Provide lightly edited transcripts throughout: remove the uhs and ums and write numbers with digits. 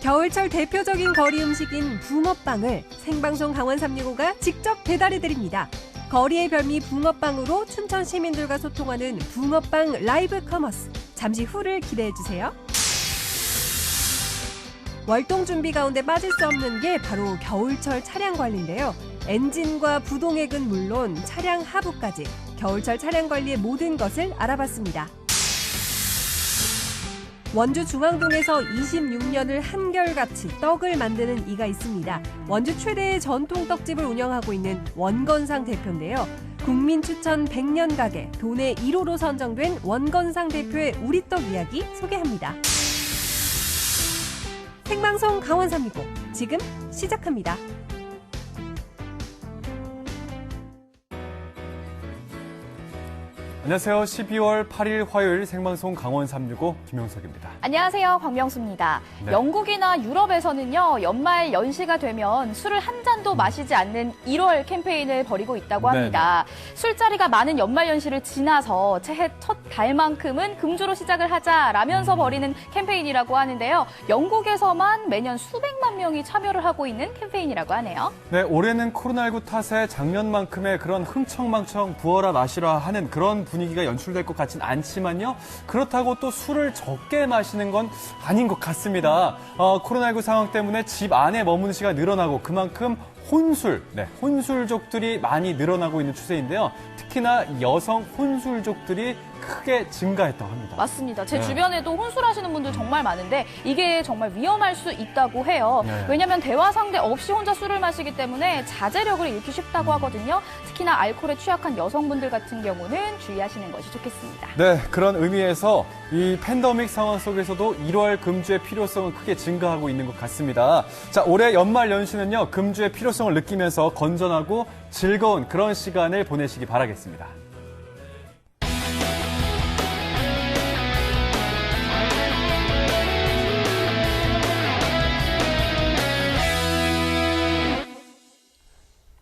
겨울철 대표적인 거리 음식인 붕어빵을 생방송 강원 365가 직접 배달해드립니다. 거리의 별미 붕어빵으로 춘천 시민들과 소통하는 붕어빵 라이브 커머스. 잠시 후를 기대해주세요. 월동 준비 가운데 빠질 수 없는 게 바로 겨울철 차량 관리인데요. 엔진과 부동액은 물론 차량 하부까지 겨울철 차량 관리의 모든 것을 알아봤습니다. 원주 중앙동에서 26년을 한결같이 떡을 만드는 이가 있습니다. 원주 최대의 전통 떡집을 운영하고 있는 원건상 대표인데요. 국민 추천 100년 가게 도내 1호로 선정된 원건상 대표의 우리떡 이야기 소개합니다. 생방송 강원 365 지금 시작합니다. 안녕하세요. 12월 8일 화요일 생방송 강원 365 김영석입니다. 안녕하세요. 광명수입니다. 네. 영국이나 유럽에서는요. 연말 연시가 되면 술을 한 잔도 마시지 않는 1월 캠페인을 벌이고 있다고 합니다. 술자리가 많은 연말 연시를 지나서 새해 첫 달만큼은 금주로 시작을 하자라면서 벌이는 캠페인이라고 하는데요. 영국에서만 매년 수백만 명이 참여를 하고 있는 캠페인이라고 하네요. 네, 올해는 코로나19 탓에 작년만큼의 그런 흥청망청 부어라 마시라 하는 그런 분위기가 연출될 것 같진 않지만요. 그렇다고 또 술을 적게 마시는 건 아닌 것 같습니다. 코로나19 상황 때문에 집 안에 머무는 시간이 늘어나고 그만큼 혼술족들이 많이 늘어나고 있는 추세인데요. 특히나 여성 혼술족들이 크게 증가했다고 합니다. 맞습니다. 제 주변에도 혼술하시는 분들 정말 많은데 이게 정말 위험할 수 있다고 해요. 왜냐하면 대화 상대 없이 혼자 술을 마시기 때문에 자제력을 잃기 쉽다고 하거든요. 특히나 알코올에 취약한 여성분들 같은 경우는 주의하시는 것이 좋겠습니다. 네, 그런 의미에서 이 팬데믹 상황 속에서도 1월 금주의 필요성은 크게 증가하고 있는 것 같습니다. 자, 올해 연말 연시는요, 금주의 필요성을 느끼면서 건전하고 즐거운 그런 시간을 보내시기 바라겠습니다.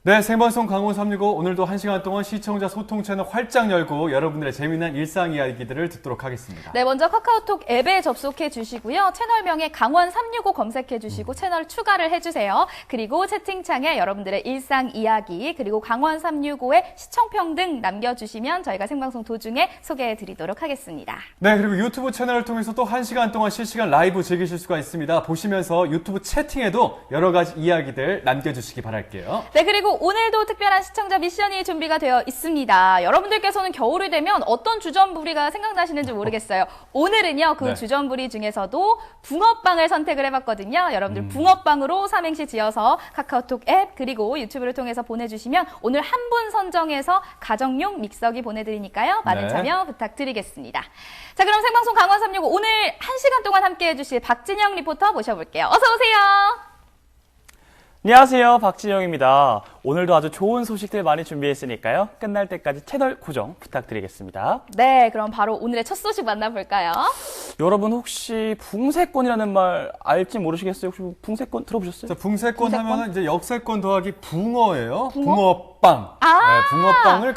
네, 생방송 강원 365 오늘도 1시간 동안 시청자 소통 채널 활짝 열고 여러분들의 재미난 일상 이야기들을 듣도록 하겠습니다. 네, 먼저 카카오톡 앱에 접속해 주시고요. 채널명에 강원 365 검색해 주시고 채널 추가를 해주세요. 그리고 채팅창에 여러분들의 일상 이야기 그리고 강원 365의 시청평 등 남겨주시면 저희가 생방송 도중에 소개해 드리도록 하겠습니다. 네, 그리고 유튜브 채널을 통해서도 1시간 동안 실시간 라이브 즐기실 수가 있습니다. 보시면서 유튜브 채팅에도 여러 가지 이야기들 남겨주시기 바랄게요. 네, 그리고 오늘도 특별한 시청자 미션이 준비가 되어 있습니다. 여러분들께서는 겨울이 되면 어떤 주전부리가 생각나시는지 모르겠어요. 오늘은요, 그 주전부리 중에서도 붕어빵을 선택을 해봤거든요. 여러분들 붕어빵으로 삼행시 지어서 카카오톡 앱 그리고 유튜브를 통해서 보내주시면 오늘 한 분 선정해서 가정용 믹서기 보내드리니까요. 많은 참여 부탁드리겠습니다. 자, 그럼 생방송 강원 365 오늘 1시간 동안 함께해 주실 박진영 리포터 모셔볼게요. 어서 오세요. 안녕하세요. 박진영입니다. 오늘도 아주 좋은 소식들 많이 준비했으니까요. 끝날 때까지 채널 고정 부탁드리겠습니다. 네, 그럼 바로 오늘의 첫 소식 만나볼까요? 여러분 혹시 붕세권이라는 말 알지 모르시겠어요? 혹시 붕세권 들어보셨어요? 자, 붕세권 하면은 이제 역세권 더하기 붕어예요. 붕어빵. 네, 붕어빵을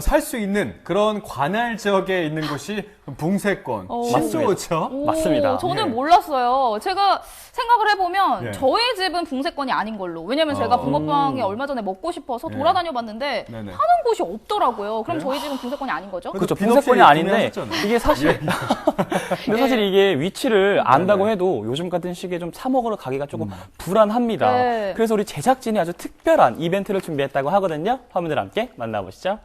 살 수 있는 그런 관할 지역에 있는 곳이 붕세권. 신조어죠? 맞습니다. 저는 몰랐어요. 제가 생각을 해보면 저희 집은 붕세권이 아닌 걸로. 왜냐면 제가 붕어빵이 얼마 전에 먹고 싶어서 돌아다녀 봤는데 하는 곳이 없더라고요. 그럼 저희 집은 붕세권이 아닌 거죠? 그렇죠. 붕세권이 아닌데 이게 사실 근데 사실 이게 위치를 안다고 해도 요즘 같은 시기에 좀 사 먹으러 가기가 조금 불안합니다. 그래서 우리 제작진이 아주 특별한 이벤트를 준비했다고 하거든요. 화면들 함께 만나보시죠.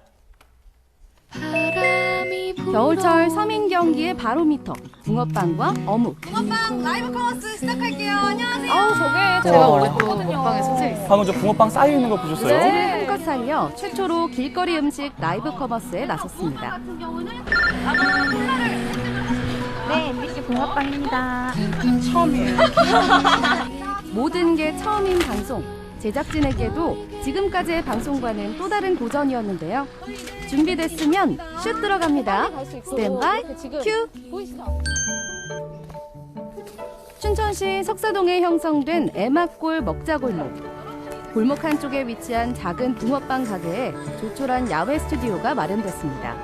겨울철 서민 경기의 바로미터 붕어빵과 어묵. 붕어빵 라이브 커머스 시작할게요. 안녕하세요. 저게 제가 원래 또 붕어빵에 소질 있어요. 방금 저 붕어빵 쌓여 있는 거 보셨어요? 네. 한껏 살려 최초로 길거리 음식 라이브 커머스에 나섰습니다. 네, MBC 붕어빵입니다. 모든 게 처음인 방송. 제작진에게도 지금까지의 방송과는 또 다른 도전이었는데요. 준비됐으면 슛 들어갑니다. 스탠바이 큐! 춘천시 석사동에 형성된 애막골 먹자골목. 골목 한쪽에 위치한 작은 붕어빵 가게에 조촐한 야외 스튜디오가 마련됐습니다.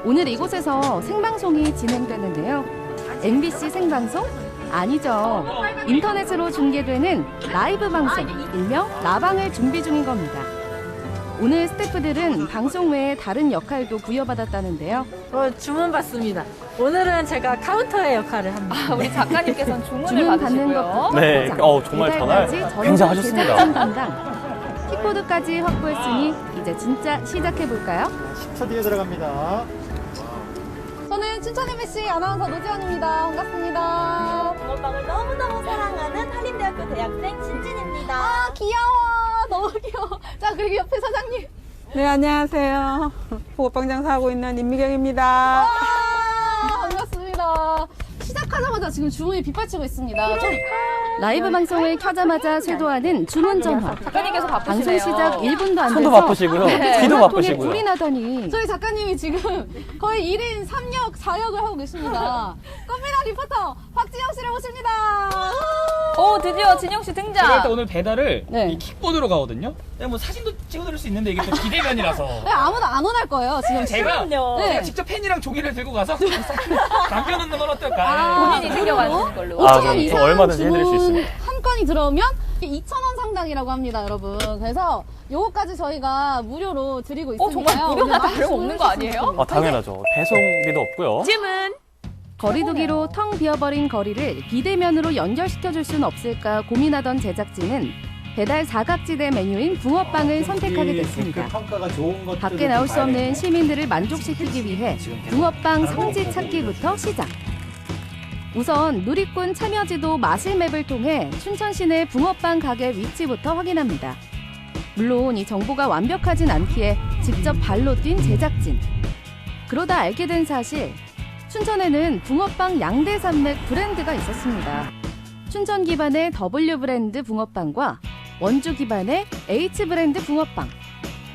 오늘 이곳에서 생방송이 진행되는데요. MBC 생방송 아니죠. 인터넷으로 중계되는 라이브 방송, 일명 라방을 준비 중인 겁니다. 오늘 스태프들은 방송 외에 다른 역할도 부여받았다는데요. 주문 받습니다. 오늘은 제가 카운터의 역할을 합니다. 우리 작가님께서는 주문을 주문 받는 받으시고요. 것부터 네, 포장, 정말 배달까지 전화 전원 굉장하셨습니다. 제작진 담당. 킥보드까지 확보했으니 이제 진짜 시작해볼까요? 10초 뒤에 들어갑니다. 저는 춘천 MBC 아나운서 노지원입니다. 반갑습니다. 붕어빵을 너무너무 사랑하는 한림대학교 대학생 진진입니다. 아, 귀여워. 너무 귀여워. 자, 그리고 옆에 사장님. 네, 안녕하세요. 붕어빵 장사하고 있는 임미경입니다. 아, 반갑습니다. 시작하자마자 지금 주문이 빗발치고 있습니다. 라이브 방송을 켜자마자 쇄도하는 주문 전화. 작가님께서 바쁘시네요. 방송 시작 1분도 안 손도 돼서 바쁘시고요. 네. 귀도 통에 바쁘시고요. 불이 나더니 저희 작가님이 지금 거의 1인 3역, 4역을 하고 계십니다. 꽃미나 리포터 박진영 씨를 모십니다. 드디어 진영 씨 등장. 제가 일단 오늘 배달을 네. 이 킥보드로 가거든요. 뭐 사진도 찍어드릴 수 있는데 이게 또 기대면이라서 네, 아무도 안 원할 거예요, 진영 씨. 제가 네. 직접 펜이랑 종이를 들고 가서 남겨놓는 건 어떨까? 본인이 챙겨가시는 걸로. 5,000원 그럼 이상 저 얼마든지 해드릴 수 주문 있습니다. 한 건이 들어오면 2,000원 상당이라고 합니다, 여러분. 그래서 요거까지 저희가 무료로 드리고 있으니까요. 정말 무료나 많이 다름없는 거 아니에요? 당연하죠. 배송비도 없고요. 거리두기로 텅 비어버린 거리를 비대면으로 연결시켜줄 수는 없을까 고민하던 제작진은 배달 사각지대 메뉴인 붕어빵을 선택하게 됐습니다. 평가가 좋은 것들을 밖에 나올 수 좀 봐야 없는 시민들을 만족시키기 위해 붕어빵 성지 찾기부터 시작. 우선 누리꾼 참여지도 마실맵을 통해 춘천 시내 붕어빵 가게 위치부터 확인합니다. 물론 이 정보가 완벽하진 않기에 직접 발로 뛴 제작진. 그러다 알게 된 사실, 춘천에는 붕어빵 양대 산맥 브랜드가 있었습니다. 춘천 기반의 W 브랜드 붕어빵과 원주 기반의 H 브랜드 붕어빵.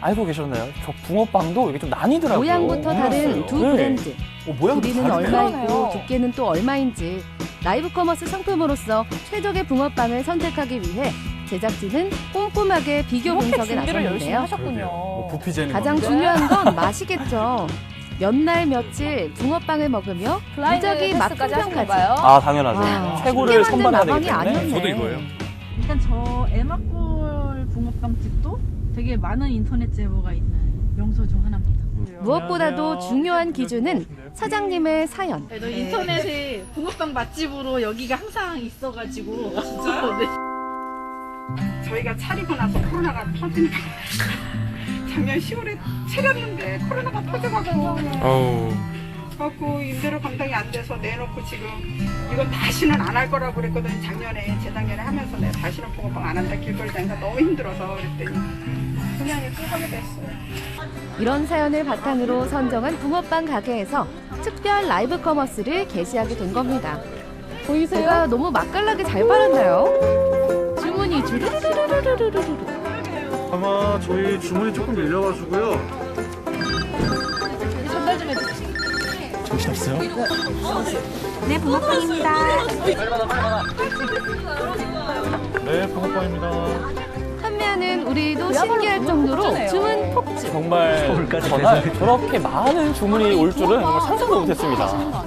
알고 계셨나요? 저 붕어빵도 이게 좀 나뉘더라고요. 모양부터 다른 두 네. 브랜드. 모양도 길이는 다르네요. 얼마이고 그러네요. 두께는 또 얼마인지 라이브 커머스 상품으로서 최적의 붕어빵을 선택하기 위해 제작진은 꼼꼼하게 비교 이렇게 분석에 준비를 열심히 나섰는데요. 하셨군요. 뭐 부피 재는 가장 겁니다. 중요한 건 맛이겠죠. 몇 날 며칠 붕어빵을 먹으며 블라인드 무작위 맛 테스트까지 하신 평가까지. 건가요? 당연하죠. 아, 최고를 쉽게 만든 선발해야 되기 라방이 때문에. 아니었네. 저도 이거예요. 일단 저 에마골 붕어빵집도 되게 많은 인터넷 제보가 있는 명소 중 하나입니다. 무엇보다도 중요한 기준은 사장님의 사연. 그래도 인터넷에 붕어빵 맛집으로 여기가 항상 있어가지고. 진짜요? 네. 저희가 차리고 나서 코로나가 터지니까 작년 10월에 차렸는데 코로나가 터져가지고 갖고 임대료 감당이 안 돼서 내놓고 지금 이건 다시는 안 할 거라고 그랬거든요. 작년에 재작년에 하면서 내가 다시는 붕어빵 안 한다. 길거리 장사 너무 힘들어서 그랬더니 그냥 이렇게 하게 됐어요. 이런 사연을 바탕으로 선정한 붕어빵 가게에서 특별 라이브 커머스를 개시하게 된 겁니다. 보이세요? 제가 너무 맛깔나게 잘 발랐나요? 주문이 주르르르르르르. 아마 저희 주문이 조금 밀려가지고요. 전달 좀 해주세요. 정신없어요? 네, 붕어빵입니다. 네, 붕어빵입니다. 판매하는 우리도 신기할 정도로 폭주네요. 주문 폭주. 정말 전날 저렇게 많은 주문이 올 줄은 정말 상상도 못했습니다.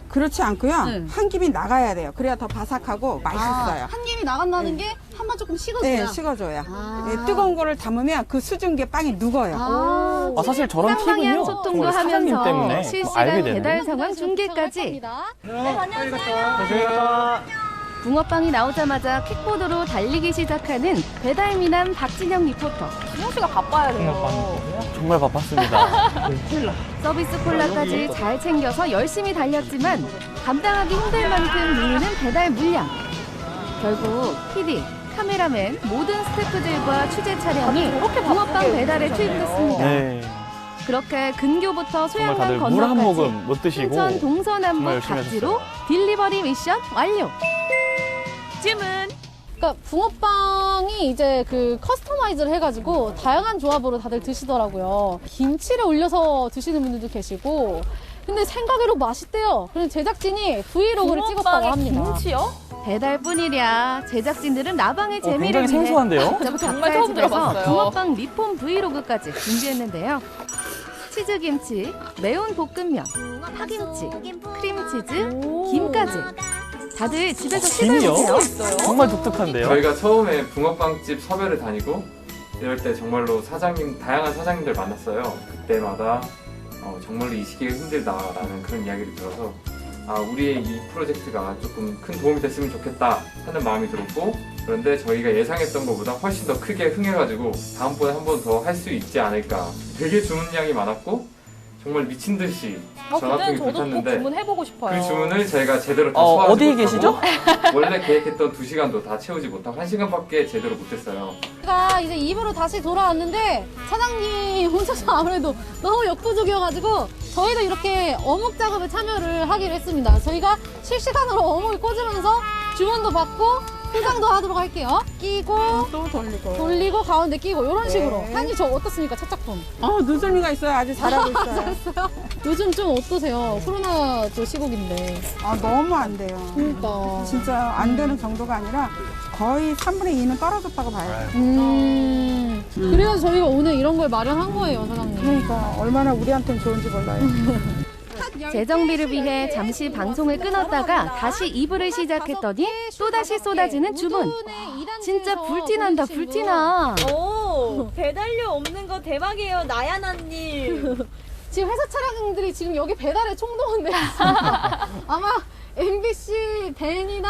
그렇지 않고요. 네. 한 김이 나가야 돼요. 그래야 더 바삭하고 맛있어요. 한 김이 나간다는 게 한 번 조금 식어줘야. 네, 식어줘야. 아. 네, 뜨거운 거를 담으면 그 수증기에 빵이 녹아요. 사실 저런 쌍방향 팁은요. 소통도 정말 사장님 하면서 때문에 알게 실시간 되는. 배달 상황 중계까지. 안녕하세요. 붕어빵이 나오자마자 킥보드로 달리기 시작하는 배달 미남 박진영 리포터. 진영 씨가 바빠야 돼요. 정말 바빴습니다. 서비스 콜라까지 잘 챙겨서 열심히 달렸지만 감당하기 힘들 만큼 밀리는 배달 물량. 결국 PD, 카메라맨, 모든 스태프들과 취재 차량이 붕어빵 배달에 투입됐습니다. 네. 그렇게 근교부터 정말 소양강 다들 물 한 건너까지 모금 못 드시고 춘천 정말 동서남북 열심히 각지로 하셨어요. 딜리버리 미션 완료. 주문. 그러니까 붕어빵이 이제 그 커스터마이즈를 해가지고 다양한 조합으로 다들 드시더라고요. 김치를 올려서 드시는 분들도 계시고. 근데 생각외로 맛있대요. 그래서 제작진이 브이로그를 찍었다고 합니다. 김치요? 배달뿐이랴 제작진들은 라방의 재미를 굉장히 위해 생소한데요? 직접 정말 각자의 처음 집에서 들어봤어요. 붕어빵 리폼 브이로그까지 준비했는데요. 치즈김치, 매운 볶음면, 파김치, 크림치즈, 김까지 다들 집에서 김이요? 시도해보세요. 정말 독특한데요. 저희가 처음에 붕어빵집 섭외를 다니고 이럴 때 정말로 다양한 사장님들 만났어요. 그때마다 정말로 이 시기가 힘들다라는 그런 이야기를 들어서 우리의 이 프로젝트가 조금 큰 도움이 됐으면 좋겠다 하는 마음이 들었고, 그런데 저희가 예상했던 것보다 훨씬 더 크게 흥해가지고 다음번에 한 번 더 할 수 있지 않을까. 되게 주문량이 많았고 정말 미친 듯이 전화통이 저도 꼭 불탔는데 주문해보고 싶어요. 그 주문을 저희가 제대로 다 소화하지 어디에 못하고 계시죠? 원래 계획했던 2시간도 다 채우지 못하고 1시간밖에 제대로 못했어요. 제가 이제 입으로 다시 돌아왔는데 사장님 혼자서 아무래도 너무 역부족이어가지고 저희도 이렇게 어묵 작업에 참여를 하기로 했습니다. 저희가 실시간으로 어묵을 꽂으면서 주문도 받고 포장도 하도록 할게요. 끼고 또 돌리고 가운데 끼고 이런 식으로. 네. 향이 저 어떻습니까? 첫 작품. 누zul미가 있어요. 아주 잘하고 있어요. 요즘 좀 어떠세요? 코로나 저 시국인데. 너무 안 돼요. 그러니까. 진짜 안 되는 정도가 아니라 거의 3분의 2는 떨어졌다고 봐요. 그래서 저희가 오늘 이런 걸 마련한 거예요, 사장님. 그러니까 얼마나 우리한테는 좋은지 몰라요. 재정비를 위해 잠시 방송을 끊었다가 다시 이불을 시작했더니 또다시 쏟아지는 주문. 진짜 불티난다, 불티나. 오, 배달료 없는 거 대박이에요, 나야나님. 지금 회사 차량들이 지금 여기 배달에 총동원돼 있습니다. 아마 MBC 벤이나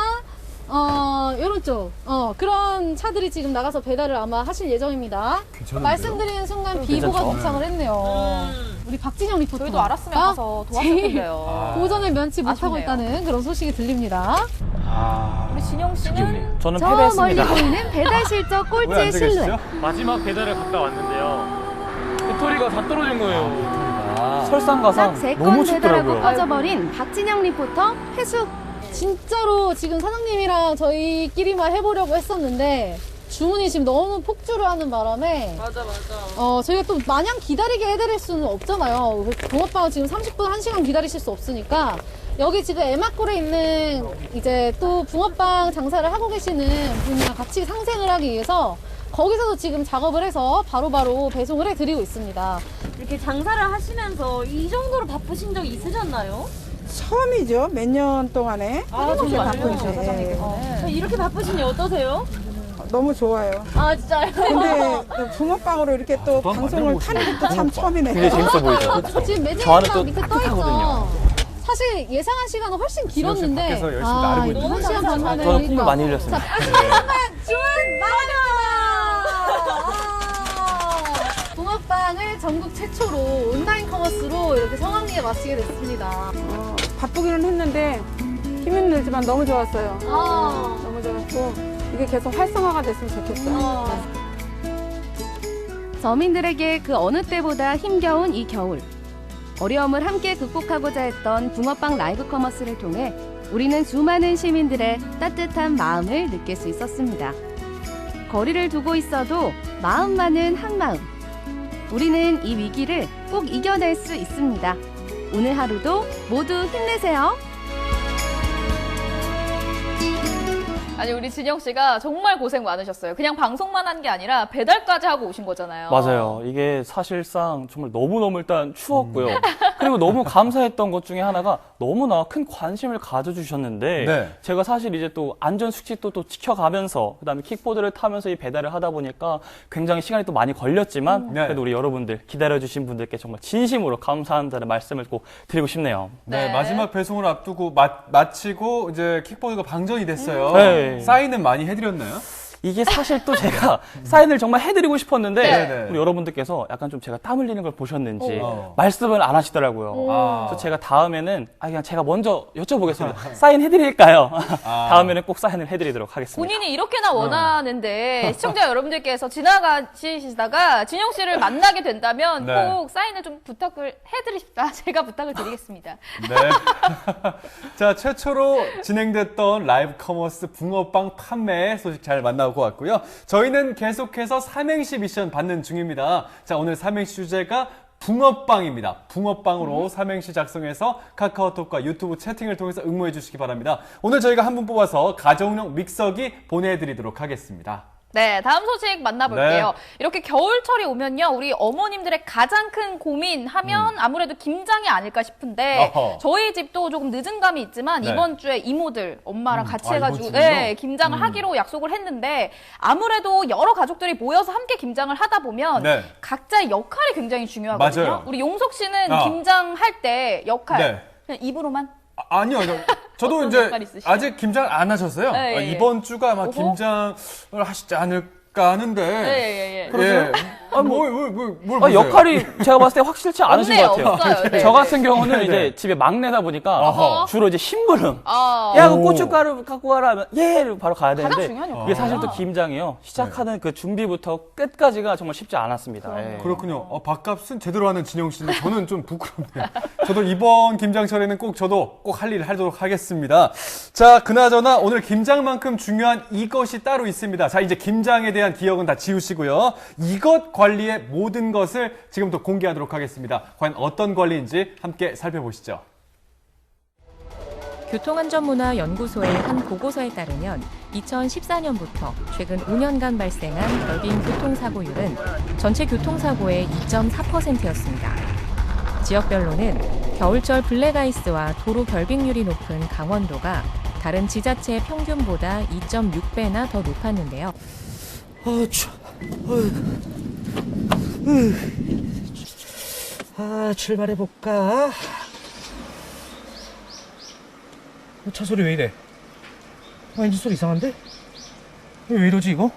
이런 쪽 그런 차들이 지금 나가서 배달을 아마 하실 예정입니다. 말씀드리는 순간 비보가 도착을 했네요. 우리 박진영 리포터. 저희도 알았으면 가서 도왔을 텐데요. 오전을 면치 못하고 아쉽네요. 있다는 그런 소식이 들립니다. 우리 진영 씨는 저는 저 멀리 패배했습니다. 보이는 배달 실적 꼴찌의 실루엣. 마지막 배달을 갔다 왔는데요. 배터리가 다 떨어진 거예요. 설상가상 딱 3건 너무 배달하고 춥더라고요. 꺼져버린 박진영 리포터 회수. 진짜로 지금 사장님이랑 저희끼리만 해보려고 했었는데 주문이 지금 너무 폭주를 하는 바람에 맞아. 저희가 또 마냥 기다리게 해드릴 수는 없잖아요. 붕어빵은 지금 30분, 1시간 기다리실 수 없으니까 여기 지금 에마콜에 있는 이제 또 붕어빵 장사를 하고 계시는 분이랑 같이 상생을 하기 위해서 거기서도 지금 작업을 해서 바로바로 배송을 해드리고 있습니다. 이렇게 장사를 하시면서 이 정도로 바쁘신 적 있으셨나요? 처음이죠. 몇 년 동안에. 정말요? 바쁘죠. 이렇게 바쁘시니 어떠세요? 너무 좋아요. 아, 진짜요? 근데 붕어빵으로 이렇게 또 방송을 타는 것도 참 처음이네요. 굉장히 재밌어 보이죠? 지금 저 안에 매진이가 또 밑에 따뜻하거든요. 떠있죠. 사실 예상한 시간은 훨씬 길었는데 밖에서 열심히 나르고 있는데. 1시간 반 만에 저는 콧물 많이 흘렸습니다. 주문 많이 붕어빵을 전국 최초로 온라인 커머스로 이렇게 성황리에 마치게 됐습니다. 바쁘기는 했는데 힘은 들지만 너무 좋았어요. 너무 좋았고 이게 계속 활성화가 됐으면 좋겠어요. 서민들에게 그 어느 때보다 힘겨운 이 겨울. 어려움을 함께 극복하고자 했던 붕어빵 라이브 커머스를 통해 우리는 수많은 시민들의 따뜻한 마음을 느낄 수 있었습니다. 거리를 두고 있어도 마음만은 한마음. 우리는 이 위기를 꼭 이겨낼 수 있습니다. 오늘 하루도 모두 힘내세요. 아니 우리 진영 씨가 정말 고생 많으셨어요. 그냥 방송만 한 게 아니라 배달까지 하고 오신 거잖아요. 맞아요. 이게 사실상 정말 너무너무 일단 추웠고요. 그리고 너무 감사했던 것 중에 하나가 너무나 큰 관심을 가져주셨는데 네. 제가 사실 이제 또 안전 수칙도 또 지켜가면서 그다음에 킥보드를 타면서 이 배달을 하다 보니까 굉장히 시간이 또 많이 걸렸지만 네. 그래도 우리 여러분들 기다려주신 분들께 정말 진심으로 감사한다는 말씀을 꼭 드리고 싶네요. 네, 마지막 배송을 앞두고 마치고 이제 킥보드가 방전이 됐어요. 네. 사인은 많이 해드렸나요? 이게 사실 또 제가 사인을 정말 해드리고 싶었는데 네. 우리 여러분들께서 약간 좀 제가 땀 흘리는 걸 보셨는지 말씀을 안 하시더라고요. 그래서 제가 다음에는 그냥 제가 먼저 여쭤보겠습니다. 사인 해드릴까요? 다음에는 꼭 사인을 해드리도록 하겠습니다. 본인이 이렇게나 원하는데 시청자 여러분들께서 지나가시다가 진영 씨를 만나게 된다면 네. 꼭 사인을 좀 부탁을 해드립시다. 제가 부탁을 드리겠습니다. 네. 자, 최초로 진행됐던 라이브 커머스 붕어빵 판매 소식 잘 만나고 왔고요. 저희는 계속해서 삼행시 미션 받는 중입니다. 자, 오늘 삼행시 주제가 붕어빵입니다. 붕어빵으로 삼행시 작성해서 카카오톡과 유튜브 채팅을 통해서 응모해 주시기 바랍니다. 오늘 저희가 한 분 뽑아서 가정용 믹서기 보내드리도록 하겠습니다. 네, 다음 소식 만나볼게요. 네. 이렇게 겨울철이 오면요, 우리 어머님들의 가장 큰 고민 하면 아무래도 김장이 아닐까 싶은데, 어허. 저희 집도 조금 늦은 감이 있지만, 네. 이번 주에 이모들, 엄마랑 같이 해가지고, 이번 주에요? 네, 김장을 하기로 약속을 했는데, 아무래도 여러 가족들이 모여서 함께 김장을 하다 보면, 네. 각자의 역할이 굉장히 중요하거든요. 맞아요. 우리 용석 씨는 아. 김장할 때 역할, 네. 그냥 입으로만? 아니요. 저도 어떤 이제 역할이 있으시죠? 아직 김장을 안 하셨어요. 네, 예, 예. 이번 주가 아마 오호. 김장을 하시지 않을까 하는데. 예. 예. 뭘 역할이 제가 봤을 때 확실치 않으신 없네요, 것 같아요. 없어요. 네. 저 같은 경우는 네. 이제 집에 막내다 보니까 어허. 주로 이제 심부름. 아. 야, 그 고춧가루 갖고 와라 하면 예, 바로 가야 가장 되는데 중요한 역할이야. 이게 사실 또 김장이요. 시작하는 그 준비부터 끝까지가 정말 쉽지 않았습니다. 예. 그렇군요. 밥값은 제대로 하는 진영 씨인데 저는 좀 부끄럽네요. 저도 이번 김장철에는 저도 꼭 할 일을 하도록 하겠습니다. 자, 그나저나 오늘 김장만큼 중요한 이것이 따로 있습니다. 자, 이제 김장에 대한 기억은 다 지우시고요. 이것 관리의 모든 것을 지금부터 공개하도록 하겠습니다. 과연 어떤 관리인지 함께 살펴보시죠. 교통안전문화연구소의 한 보고서에 따르면 2014년부터 최근 5년간 발생한 결빙 교통사고율은 전체 교통사고의 2.4%였습니다. 지역별로는 겨울철 블랙아이스와 도로 결빙률이 높은 강원도가 다른 지자체 평균보다 2.6배나 더 높았는데요. 출발해볼까? 차 소리 왜 이래? 엔진 소리 이상한데? 왜 이러지 이거?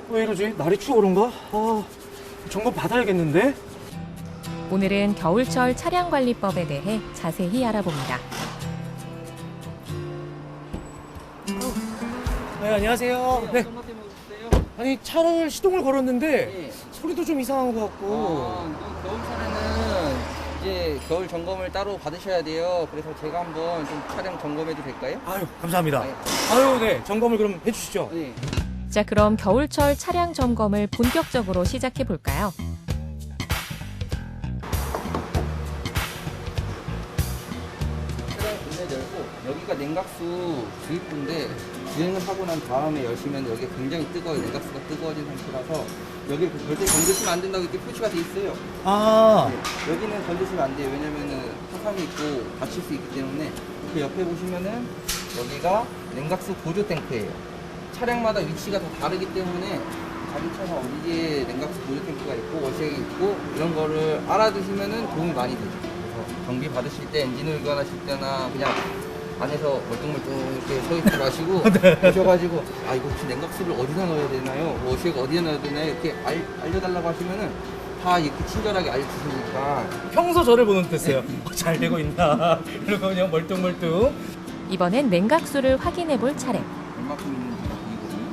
왜 이러지? 날이 추워 그런가? 점검 받아야겠는데? 오늘은 겨울철 차량관리법에 대해 자세히 알아봅니다. 네, 안녕하세요. 네. 아니, 차를 시동을 걸었는데 소리도 좀 이상한 것 같고. 겨울철에는 이제 겨울 점검을 따로 받으셔야 돼요. 그래서 제가 한번 좀 차량 점검해도 될까요? 아유, 감사합니다. 아유, 네. 점검을 그럼 해주시죠. 네. 자, 그럼 겨울철 차량 점검을 본격적으로 시작해 볼까요? 차량 문을 열고 여기가 냉각수 주입구인데 주행을 하고 난 다음에 여시면 여기가 굉장히 뜨거워요. 냉각수가 뜨거워진 상태라서 여기를 절대 건드시면 안 된다고 이렇게 표시가 돼 있어요. 네, 여기는 건드시면 안 돼요. 왜냐면은 화상이 있고 다칠 수 있기 때문에. 그 옆에 보시면은 여기가 냉각수 보조 탱크예요. 차량마다 위치가 다 다르기 때문에 자기 차가 어디에 냉각수 보조 탱크가 있고 워시액이 있고 이런 거를 알아두시면은 도움이 많이 되죠. 그래서 정비 받으실 때 엔진을 교환하실 때나 그냥 안에서 멀뚱멀뚱 이렇게 서 있지 마시고 오셔가지고 이거 혹시 냉각수를 어디다 넣어야 되나요? 워시액 어디에 넣어야 되나요? 이렇게 알려달라고 하시면은 다 이렇게 친절하게 알려주시니까. 평소 저를 보는 듯해요. 잘 되고 있나? 그리고 그냥 멀뚱멀뚱. 이번엔 냉각수를 확인해 볼 차례. 얼마큼 있는지가 보이거든요.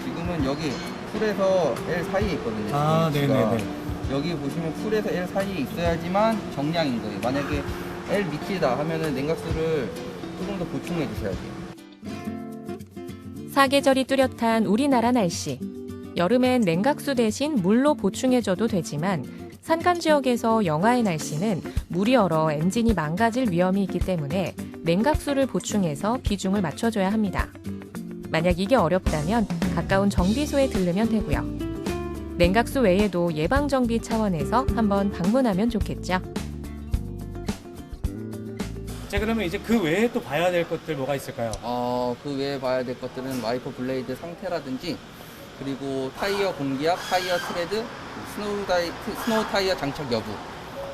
지금은 여기 풀에서 L 사이에 있거든요. 네네네. 여기 보시면 풀에서 L 사이에 있어야지만 정량인 거예요. 만약에 L 밑이다 하면은 냉각수를 조금 더 보충해 주셔야 돼요. 사계절이 뚜렷한 우리나라 날씨. 여름엔 냉각수 대신 물로 보충해줘도 되지만 산간 지역에서 영하의 날씨는 물이 얼어 엔진이 망가질 위험이 있기 때문에 냉각수를 보충해서 비중을 맞춰줘야 합니다. 만약 이게 어렵다면 가까운 정비소에 들르면 되고요. 냉각수 외에도 예방정비 차원에서 한번 방문하면 좋겠죠. 자, 그러면 이제 그 외에 또 봐야 될 것들 뭐가 있을까요? 그 외에 봐야 될 것들은 와이퍼 블레이드 상태라든지 그리고 타이어 공기압, 타이어 트레드, 스노우 타이어 장착 여부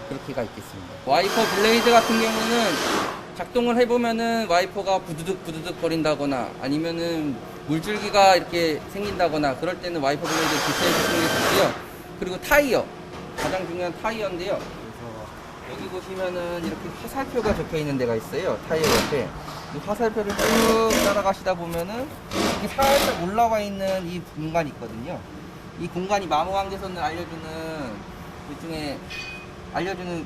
그렇게가 있겠습니다. 와이퍼 블레이드 같은 경우는 작동을 해보면은 와이퍼가 부두둑 거린다거나 아니면은 물줄기가 이렇게 생긴다거나 그럴 때는 와이퍼 블레이드 교체해 주시는 게 좋고요. 그리고 타이어 가장 중요한 타이어인데요. 여기 보시면은 이렇게 화살표가 적혀 있는 데가 있어요. 타이어 옆에. 이 화살표를 쭉 따라가시다 보면은 이렇게 살짝 올라와 있는 이 공간이 있거든요. 이 공간이 마모항 개선을 알려주는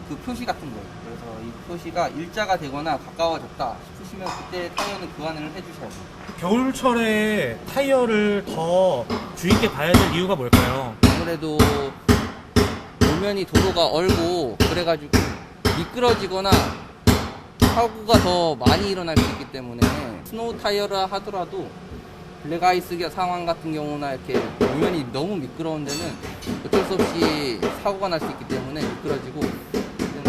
그 표시 같은 거예요. 그래서 이 표시가 일자가 되거나 가까워졌다 싶으시면 그때 타이어는 교환을 해주셔야 돼요. 겨울철에 타이어를 더 주의 있게 봐야 될 이유가 뭘까요? 아무래도 도면이 도로가 얼고 그래가지고 미끄러지거나 사고가 더 많이 일어날 수 있기 때문에 스노우 타이어라 하더라도 블랙아이스 상황 같은 경우나 이렇게路面이 너무 미끄러운 데는 어쩔 수 없이 사고가 날 수 있기 때문에 미끄러지고,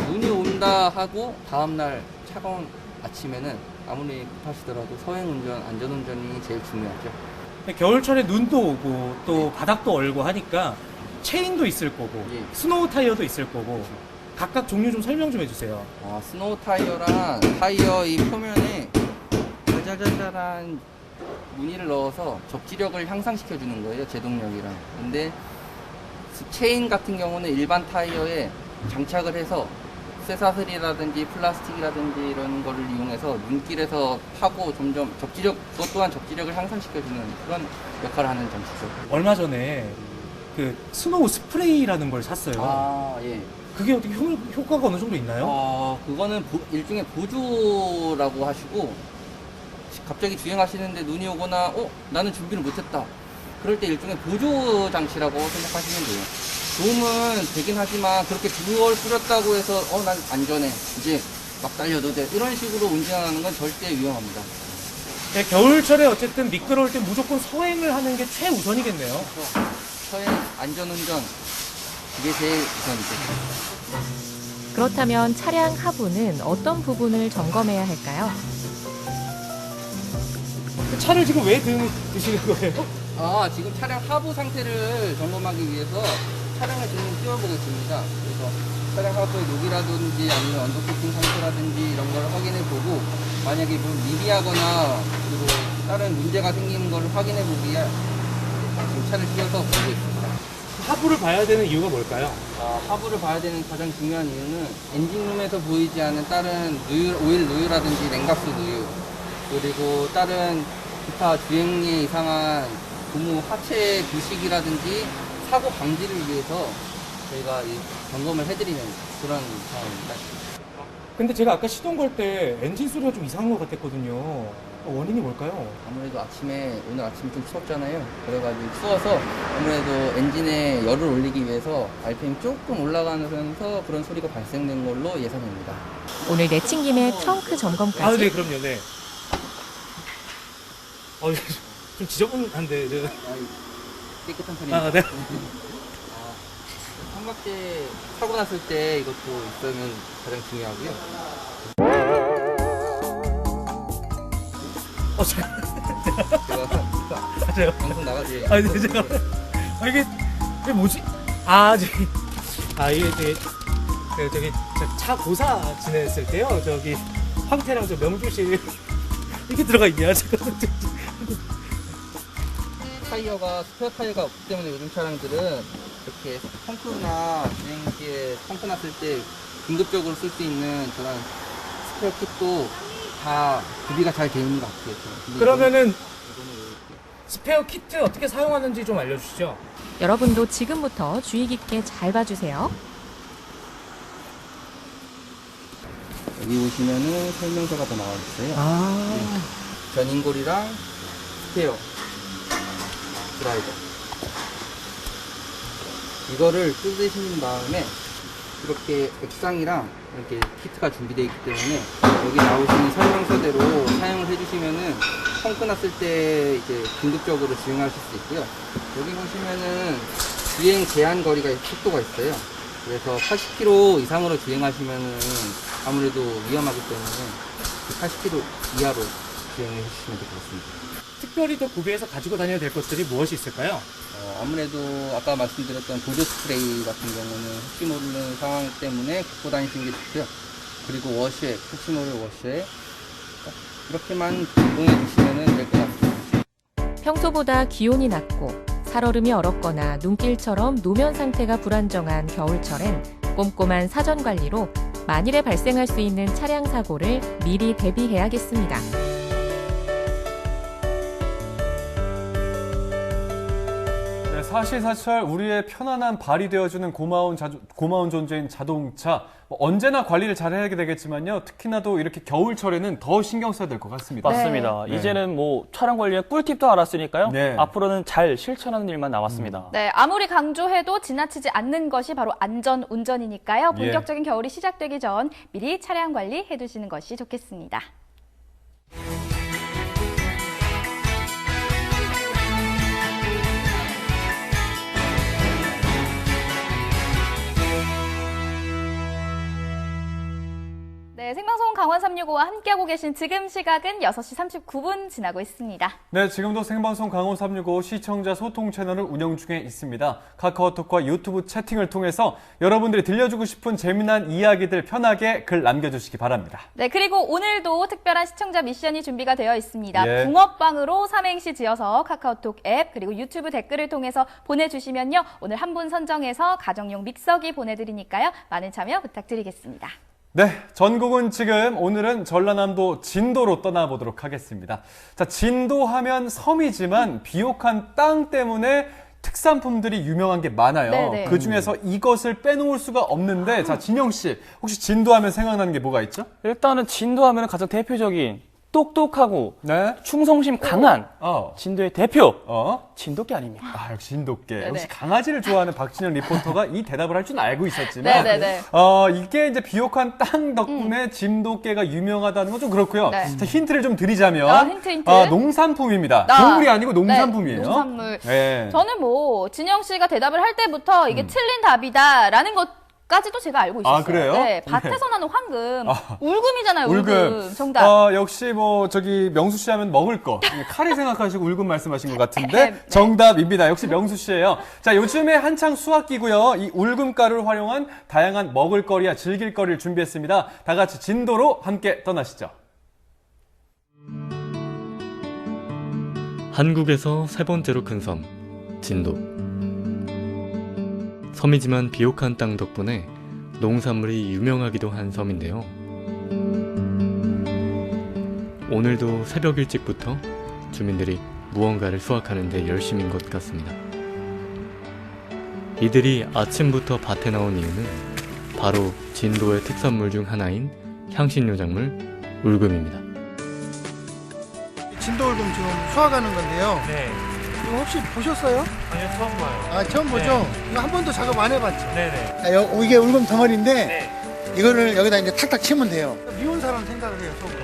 눈이 온다 하고 다음날 차가운 아침에는 아무리 급하시더라도 서행운전, 안전운전이 제일 중요하죠. 겨울철에 눈도 오고 또 바닥도 얼고 하니까 체인도 있을 거고 스노우 타이어도 있을 거고 각각 종류 좀 설명 좀 해주세요. 스노우 타이어랑 타이어 이 표면에 짜자자자한 무늬를 넣어서 접지력을 향상시켜주는 거예요, 제동력이랑. 근데 체인 같은 경우는 일반 타이어에 장착을 해서 쇠사슬이라든지 플라스틱이라든지 이런 거를 이용해서 눈길에서 파고 점점 그것 또한 접지력을 향상시켜주는 그런 역할을 하는 장치죠. 얼마 전에 그 스노우 스프레이라는 걸 샀어요. 예. 그게 어떻게 효과가 어느 정도 있나요? 그거는 일종의 보조라고 하시고, 갑자기 주행하시는데 눈이 오거나 나는 준비를 못했다, 그럴 때 일종의 보조 장치라고 생각하시면 돼요. 도움은 되긴 하지만 그렇게 그걸 뿌렸다고 해서 난 안전해, 이제 막 달려도 돼, 이런 식으로 운전하는 건 절대 위험합니다. 네, 겨울철에 어쨌든 미끄러울 때 무조건 서행을 하는 게 최우선이겠네요. 그렇죠. 서행, 안전운전, 이게 제일 우선이죠. 그렇다면 차량 하부는 어떤 부분을 점검해야 할까요? 차를 지금 왜 드시는 거예요? 지금 차량 하부 상태를 점검하기 위해서 차량을 지금 띄워보겠습니다. 그래서 차량 하부의 녹이라든지 아니면 언더코팅 상태라든지 이런 걸 확인해보고, 만약에 미비하거나 그리고 다른 문제가 생기는 걸 확인해보기 위해 지금 차를 띄워서 보고 있습니다. 하부를 봐야 되는 이유가 뭘까요? 하부를 봐야 되는 가장 중요한 이유는 엔진룸에서 보이지 않은 다른 오일 누유라든지 냉각수 누유, 그리고 다른 기타 주행에 이상한 고무 하체 부식이라든지 사고 방지를 위해서 저희가 이 점검을 해드리는 그런 상황입니다. 근데 제가 아까 시동 걸 때 엔진 소리가 좀 이상한 것 같았거든요. 원인이 뭘까요? 아무래도 오늘 아침이 좀 추웠잖아요. 그래가지고 추워서 아무래도 엔진에 열을 올리기 위해서 RPM 조금 올라가면서 그런 소리가 발생된 걸로 예상됩니다. 오늘 내친 김에 트렁크 점검까지. 네, 그럼요, 네. 좀 지저분한데. 깨끗한 편입니다. 네. 삼각대 사고 났을 때 이것도 있으면 가장 중요하고요. 제가 방송 나가지. 네, 제가 이게 뭐지? 이게 차 고사 지냈을 때요. 저기 황태랑 저 명주실 이게 들어가 있냐? 타이어가 스페어 타이어가 없기 때문에 요즘 차량들은 이렇게 펑크나 주행기에 펑크 났을 때 긴급적으로 쓸 수 있는 그런 스페어 킷도 다 구비가 잘 되어 있는 것 같아요. 그러면은 스페어 키트 어떻게 사용하는지 좀 알려주시죠. 여러분도 지금부터 주의 깊게 잘 봐주세요. 여기 보시면은 설명서가 더 나와 있어요. 전인골이랑 스페어 드라이버, 이거를 뜯으신 다음에 이렇게 액상이랑 이렇게 키트가 준비되어 있기 때문에 여기 나오시는 설명서대로 사용을 해주시면은 펑크 났을 때 이제 긴급적으로 주행하실 수 있고요. 여기 보시면은 주행 제한 거리가 속도가 있어요. 그래서 80km 이상으로 주행하시면은 아무래도 위험하기 때문에 80km 이하로 주행을 해주시면 될 것 같습니다. 특별히 더 구비해서 가지고 다녀야 될 것들이 무엇이 있을까요? 아무래도 아까 말씀드렸던 보조 스프레이 같은 경우는 혹시 모르는 상황 때문에 갖고 다니시는 게 좋고요. 그리고 워시액, 혹시 모를 워시액, 이렇게만 제공해 주시면 될 것 같습니다. 평소보다 기온이 낮고 살얼음이 얼었거나 눈길처럼 노면 상태가 불안정한 겨울철엔 꼼꼼한 사전 관리로 만일에 발생할 수 있는 차량 사고를 미리 대비해야겠습니다. 사시사철 우리의 편안한 발이 되어주는 고마운 존재인 자동차. 언제나 관리를 잘 해야 되겠지만요. 특히나도 이렇게 겨울철에는 더 신경 써야 될 것 같습니다. 맞습니다. 네. 이제는 뭐 차량 관리의 꿀팁도 알았으니까요. 네. 앞으로는 잘 실천하는 일만 남았습니다. 네, 아무리 강조해도 지나치지 않는 것이 바로 안전 운전이니까요. 본격적인 겨울이 시작되기 전 미리 차량 관리 해두시는 것이 좋겠습니다. 네, 생방송 강원 365와 함께하고 계신 지금 시각은 6시 39분 지나고 있습니다. 네, 지금도 생방송 강원 365 시청자 소통 채널을 운영 중에 있습니다. 카카오톡과 유튜브 채팅을 통해서 여러분들이 들려주고 싶은 재미난 이야기들 편하게 글 남겨주시기 바랍니다. 네, 그리고 오늘도 특별한 시청자 미션이 준비가 되어 있습니다. 예. 붕어빵으로 삼행시 지어서 카카오톡 앱 그리고 유튜브 댓글을 통해서 보내주시면요. 오늘 한 분 선정해서 가정용 믹서기 보내드리니까요. 많은 참여 부탁드리겠습니다. 네, 전국은 지금 오늘은 전라남도 진도로 떠나보도록 하겠습니다. 자, 진도 하면 섬이지만 비옥한 땅 때문에 특산품들이 유명한 게 많아요. 네네. 그중에서 이것을 빼놓을 수가 없는데 자, 진영 씨, 혹시 진도 하면 생각나는 게 뭐가 있죠? 일단은 진도 하면 가장 대표적인 똑똑하고 충성심 강한 진도의 대표 진돗개 아닙니까? 아, 역시 진돗개. 네네. 역시 강아지를 좋아하는 박진영 리포터가 이 대답을 할 줄 알고 있었지만 네네네. 이게 이제 비옥한 땅 덕분에 진돗개가 유명하다는 건 좀 그렇고요. 네. 자, 힌트를 좀 드리자면 힌트. 농산품입니다. 동물이 아니고 농산품이에요. 네, 농산물. 네. 저는 뭐 진영 씨가 대답을 할 때부터 이게 틀린 답이다라는 것까지도 제가 알고 있었어요. 아, 그래요? 네, 밭에서 나는 황금. 울금이잖아요, 울금. 정답. 역시 뭐 저기 명수 씨 하면 먹을 거. 카레 생각하시고 울금 말씀하신 것 같은데 네. 정답입니다. 역시 명수 씨예요. 자, 요즘에 한창 수확기고요. 이 울금가루를 활용한 다양한 먹을거리와 즐길거리를 준비했습니다. 다 같이 진도로 함께 떠나시죠. 한국에서 세 번째로 큰 섬, 진도. 섬이지만 비옥한 땅 덕분에 농산물이 유명하기도 한 섬인데요. 오늘도 새벽 일찍부터 주민들이 무언가를 수확하는 데 열심인 것 같습니다. 이들이 아침부터 밭에 나온 이유는 바로 진도의 특산물 중 하나인 향신료 작물 울금입니다. 진도 울금 지금 수확하는 건데요. 네. 이거 혹시 보셨어요? 아니요, 처음 봐요. 아, 처음 보죠? 네. 이거 한 번도 작업 안 해봤죠? 네네. 이게 울금 덩어리인데, 네. 이거를 여기다 이제 탁탁 치면 돼요. 미운 사람 생각을 해요, 속으로.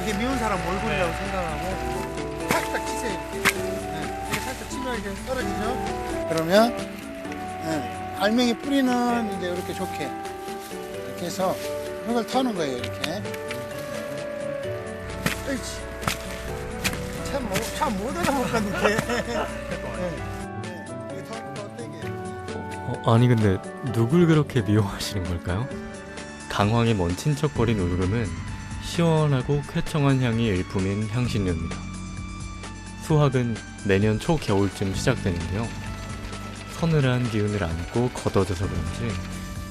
이게 미운 사람 얼굴이라고 생각하고, 탁탁 치세요. 네. 이렇게 살짝 치면 이렇게 떨어지죠? 그러면, 알맹이 뿌리는 이제 이렇게 좋게. 이렇게 해서, 이걸 터는 거예요, 이렇게. 으이치. 참 못 알아먹었는데. 아니 근데 누굴 그렇게 미워하시는 걸까요? 강황에 먼 친척거린 울금은 시원하고 쾌청한 향이 일품인 향신료입니다. 수확은 내년 초겨울쯤 시작되는데요. 서늘한 기운을 안고 걷어져서 그런지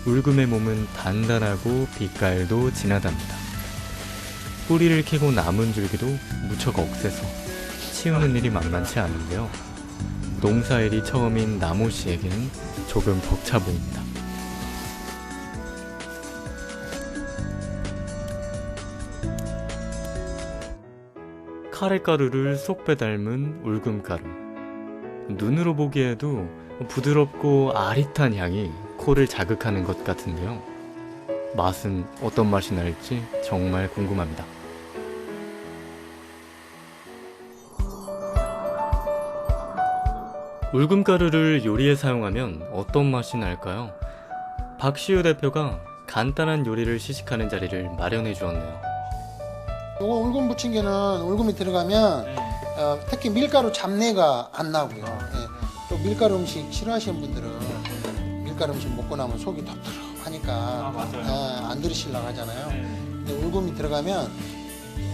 울금의 몸은 단단하고 빛깔도 진하답니다. 뿌리를 캐고 남은 줄기도 무척 억세서 치우는 일이 만만치 않은데요. 농사일이 처음인 나모 씨에게는 조금 벅차 보입니다. 카레가루를 쏙 빼닮은 울금가루. 눈으로 보기에도 부드럽고 아릿한 향이 코를 자극하는 것 같은데요. 맛은 어떤 맛이 날지 정말 궁금합니다. 울금가루를 요리에 사용하면 어떤 맛이 날까요? 박시우 대표가 간단한 요리를 시식하는 자리를 마련해 주었네요. 요거 울금 부침개는 울금이 들어가면 특히 밀가루 잡내가 안 나고요. 또 밀가루 음식 싫어하시는 분들은 밀가루 음식 먹고 나면 속이 텁텁하니까 안 들으시려고 하잖아요. 근데 울금이 들어가면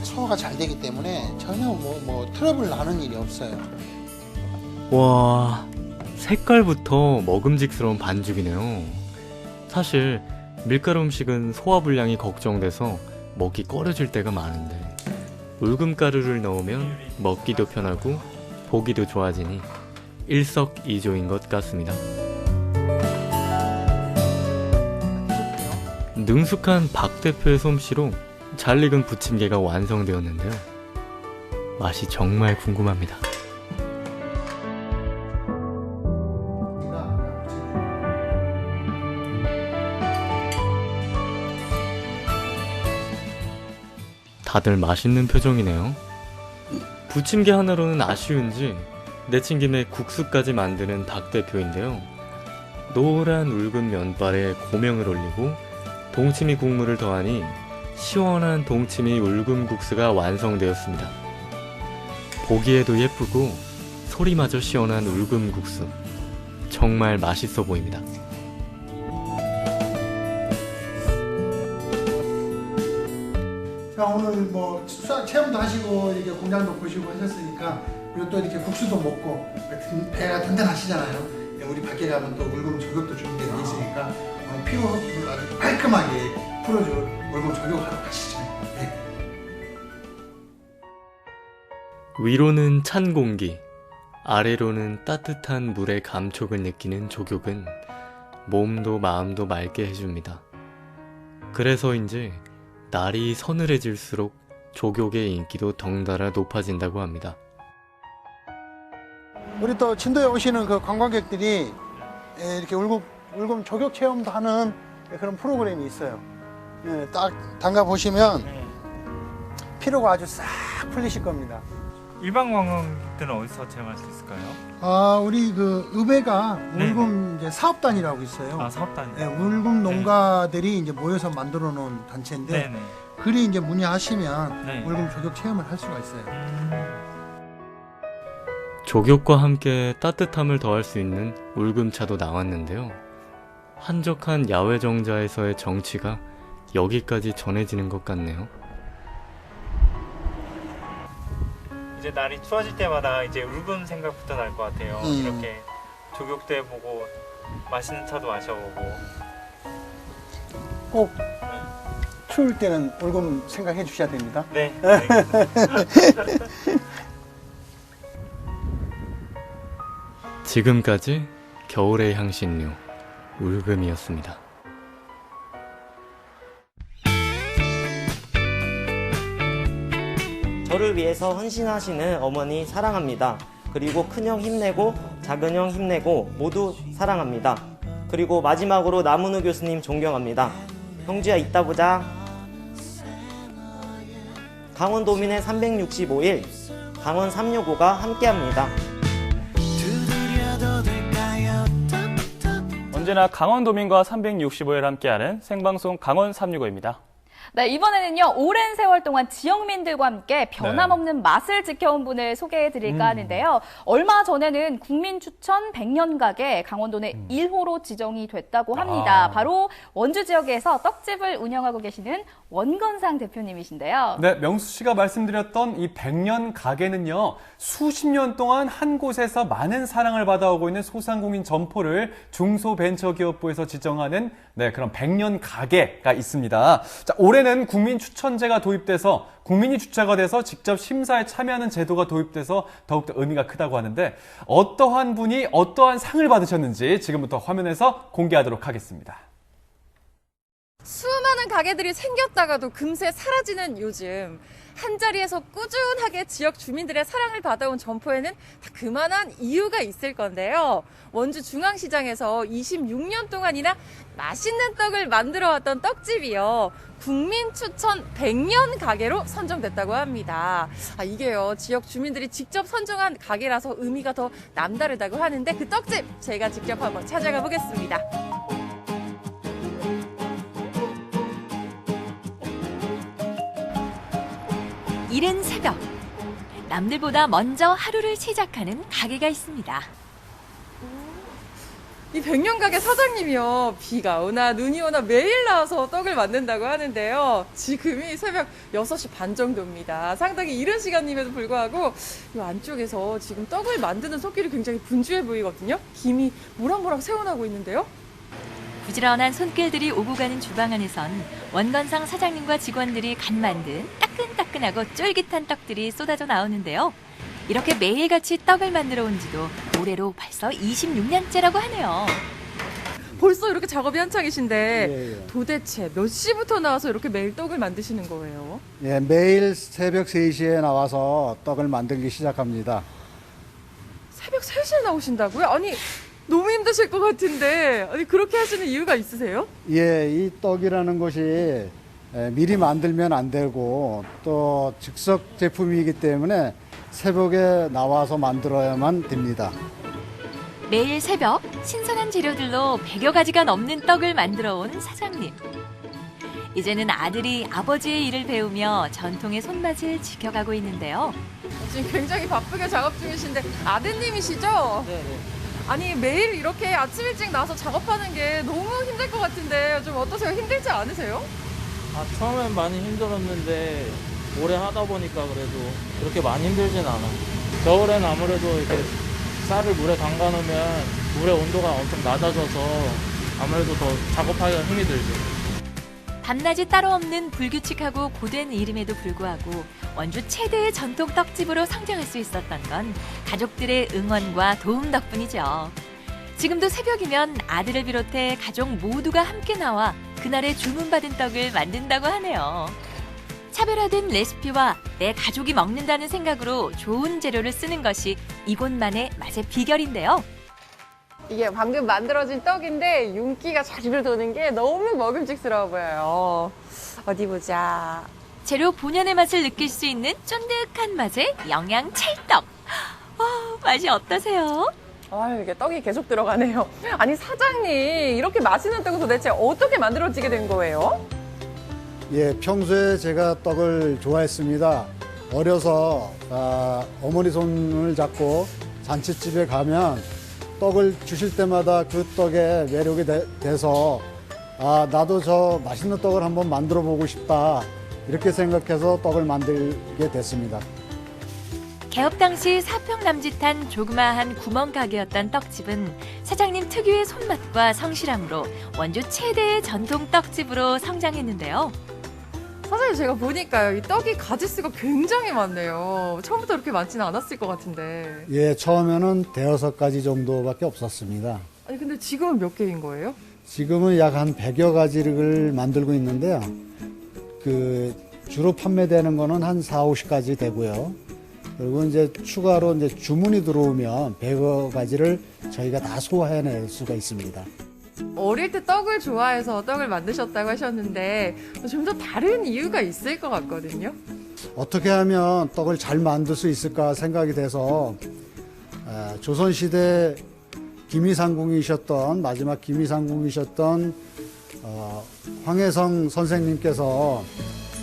소화가 잘 되기 때문에 전혀 뭐 트러블 나는 일이 없어요. 와, 색깔부터 먹음직스러운 반죽이네요. 사실 밀가루 음식은 소화불량이 걱정돼서 먹기 꺼려질 때가 많은데 울금가루를 넣으면 먹기도 편하고 보기도 좋아지니 일석이조인 것 같습니다. 능숙한 박 대표의 솜씨로 잘 익은 부침개가 완성되었는데요. 맛이 정말 궁금합니다. 다들 맛있는 표정이네요. 부침개 하나로는 아쉬운지 내친김에 국수까지 만드는 박 대표인데요. 노란 울금 면발에 고명을 올리고 동치미 국물을 더하니 시원한 동치미 울금국수가 완성되었습니다. 보기에도 예쁘고 소리마저 시원한 울금국수. 정말 맛있어 보입니다. 자, 오늘 뭐 체험도 하시고 이렇게 공장도 보시고 하셨으니까 그리고 또 이렇게 국수도 먹고 배가 든든하시잖아요. 우리 밖에 가면 또 울금 저격도 준비되어 있으니까 피로를 아주 깔끔하게 풀어줄 울금 저격하러 가시죠. 네. 위로는 찬 공기, 아래로는 따뜻한 물의 감촉을 느끼는 조격은 몸도 마음도 맑게 해줍니다. 그래서인지 날이 서늘해질수록 조격의 인기도 덩달아 높아진다고 합니다. 우리 또 진도에 오시는 그 관광객들이 이렇게 울금 조격 체험도 하는 그런 프로그램이 있어요. 딱 담가 보시면 피로가 아주 싹 풀리실 겁니다. 일반 관광객들은 어디서 체험할 수 있을까요? 우리 그 읍에가 울금 이제 사업단이라고 있어요. 사업단. 네, 울금 농가들이 이제 모여서 만들어 놓은 단체인데 그리 이제 문의하시면 울금 조격 체험을 할 수가 있어요. 조격과 함께 따뜻함을 더할 수 있는 울금차도 나왔는데요. 한적한 야외 정자에서의 정취가 여기까지 전해지는 것 같네요. 이제 날이 추워질 때마다 이제 울금 생각부터 날 것 같아요. 이렇게 조격도 해보고 맛있는 차도 마셔보고. 꼭 추울 때는 울금 생각해 주셔야 됩니다. 네. 지금까지 겨울의 향신료 울금이었습니다. 저를 위해서 헌신하시는 어머니 사랑합니다. 그리고 큰형 힘내고 작은형 힘내고 모두 사랑합니다. 그리고 마지막으로 남은우 교수님 존경합니다. 형주야 이따 보자. 강원도민의 365일 강원 365가 함께합니다. 언제나 강원도민과 365일 함께하는 생방송 강원 365입니다. 네, 이번에는요, 오랜 세월 동안 지역민들과 함께 변함없는 맛을 지켜온 분을 소개해드릴까 하는데요. 얼마 전에는 국민 추천 100년 가게 강원도 내 1호로 지정이 됐다고 합니다. 바로 원주 지역에서 떡집을 운영하고 계시는 원건상 대표님이신데요. 네, 명수 씨가 말씀드렸던 이 100년 가게는요, 수십 년 동안 한 곳에서 많은 사랑을 받아오고 있는 소상공인 점포를 중소벤처기업부에서 지정하는 그런 100년 가게가 있습니다. 자, 올해는 국민 추천제가 도입돼서 국민이 주체가 돼서 직접 심사에 참여하는 제도가 도입돼서 더욱더 의미가 크다고 하는데 어떠한 분이 어떠한 상을 받으셨는지 지금부터 화면에서 공개하도록 하겠습니다. 수많은 가게들이 생겼다가도 금세 사라지는 요즘 한자리에서 꾸준하게 지역 주민들의 사랑을 받아온 점포에는 다 그만한 이유가 있을 건데요. 원주 중앙시장에서 26년 동안이나 맛있는 떡을 만들어왔던 떡집이요. 국민 추천 100년 가게로 선정됐다고 합니다. 이게요, 지역 주민들이 직접 선정한 가게라서 의미가 더 남다르다고 하는데 그 떡집 제가 직접 한번 찾아가 보겠습니다. 이른 새벽, 남들보다 먼저 하루를 시작하는 가게가 있습니다. 이 100년 가게 사장님이요. 비가 오나 눈이 오나 매일 나와서 떡을 만든다고 하는데요. 지금이 새벽 6시 반 정도입니다. 상당히 이른 시간임에도 불구하고 이 안쪽에서 지금 떡을 만드는 손길이 굉장히 분주해 보이거든요. 김이 모락모락 새어나고 있는데요. 부지런한 손길들이 오고 가는 주방 안에선 원건상 사장님과 직원들이 간 만든 따끈따끈하고 쫄깃한 떡들이 쏟아져 나오는데요. 이렇게 매일같이 떡을 만들어 온 지도 올해로 벌써 26년째라고 하네요. 벌써 이렇게 작업이 한창이신데 도대체 몇 시부터 나와서 이렇게 매일 떡을 만드시는 거예요? 예, 매일 새벽 3시에 나와서 떡을 만들기 시작합니다. 새벽 3시에 나오신다고요? 아니 너무 힘드실 것 같은데 아니 그렇게 하시는 이유가 있으세요? 예, 이 떡이라는 것이 미리 만들면 안 되고 또 즉석 제품이기 때문에 새벽에 나와서 만들어야만 됩니다. 매일 새벽 신선한 재료들로 100여 가지가 넘는 떡을 만들어 온 사장님. 이제는 아들이 아버지의 일을 배우며 전통의 손맛을 지켜가고 있는데요. 지금 굉장히 바쁘게 작업 중이신데 아드님이시죠? 네네. 아니 매일 이렇게 아침 일찍 나와서 작업하는 게 너무 힘들 것 같은데 좀 어떠세요? 힘들지 않으세요? 처음엔 많이 힘들었는데 오래 하다 보니까 그래도 그렇게 많이 힘들진 않아. 겨울에는 아무래도 이렇게 쌀을 물에 담가 놓으면 물의 온도가 엄청 낮아져서 아무래도 더 작업하기가 힘이 들죠. 밤낮이 따로 없는 불규칙하고 고된 이름에도 불구하고 원주 최대의 전통 떡집으로 성장할 수 있었던 건 가족들의 응원과 도움 덕분이죠. 지금도 새벽이면 아들을 비롯해 가족 모두가 함께 나와 그날의 주문받은 떡을 만든다고 하네요. 차별화된 레시피와 내 가족이 먹는다는 생각으로 좋은 재료를 쓰는 것이 이곳만의 맛의 비결인데요. 이게 방금 만들어진 떡인데 윤기가 자주를 도는 게 너무 먹음직스러워 보여요. 어디 보자. 재료 본연의 맛을 느낄 수 있는 쫀득한 맛의 영양 찰떡. 맛이 어떠세요? 이게 떡이 계속 들어가네요. 아니 사장님, 이렇게 맛있는 떡은 도대체 어떻게 만들어지게 된 거예요? 예, 평소에 제가 떡을 좋아했습니다. 어려서 어머니 손을 잡고 잔치집에 가면 떡을 주실 때마다 그 떡에 매력이 돼서 나도 저 맛있는 떡을 한번 만들어 보고 싶다. 이렇게 생각해서 떡을 만들게 됐습니다. 개업 당시 사평남짓한 조그마한 구멍가게였던 떡집은 사장님 특유의 손맛과 성실함으로 원주 최대의 전통 떡집으로 성장했는데요. 사장님 제가 보니까요, 이 떡이 가지수가 굉장히 많네요. 처음부터 이렇게 많지는 않았을 것 같은데. 예, 처음에는 5가지 정도밖에 없었습니다. 아니 근데 지금은 몇 개인 거예요? 지금은 약 한 100여 가지를 만들고 있는데요. 주로 판매되는 거는 한 4, 50가지 되고요. 그리고 이제 추가로 이제 주문이 들어오면 100여 가지를 저희가 다 소화해낼 수가 있습니다. 어릴 때 떡을 좋아해서 떡을 만드셨다고 하셨는데 좀 더 다른 이유가 있을 것 같거든요. 어떻게 하면 떡을 잘 만들 수 있을까 생각이 돼서 조선시대 마지막 기미상궁이셨던 황혜성 선생님께서